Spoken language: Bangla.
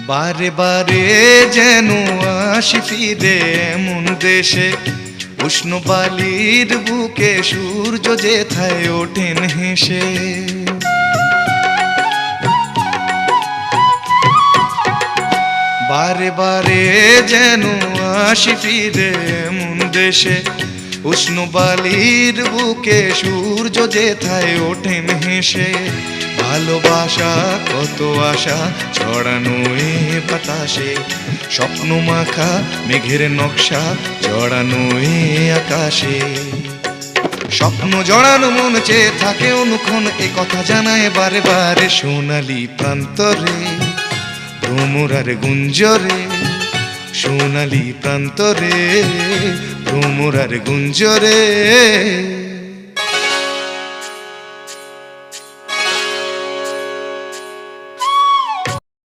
বারে বারে যেন আসি ফিরে এমন দেশে, উষ্ণ বালির বুকে সূর্য যেথায় ওঠেন হেসে। বারে বারে যেন আসি ফিরে এমন দেশে, উষ্ণ বালির বুকে সূর্য যেথায় ওঠেন হেসে। ভালোবাসা কত আশা ছড়ানো এ বাতাসে, স্বপ্ন মাখা মেঘের নকশা জড়ানো এ আকাশে। স্বপ্ন জড়ানো মন চেয়ে থাকে অনুক্ষণ, এ কথা জানায় বারে বারে সোনালি প্রান্তরে ভ্রমরার গুঞ্জরে। সোনালি প্রান্তরে ভ্রমরার গুঞ্জরে।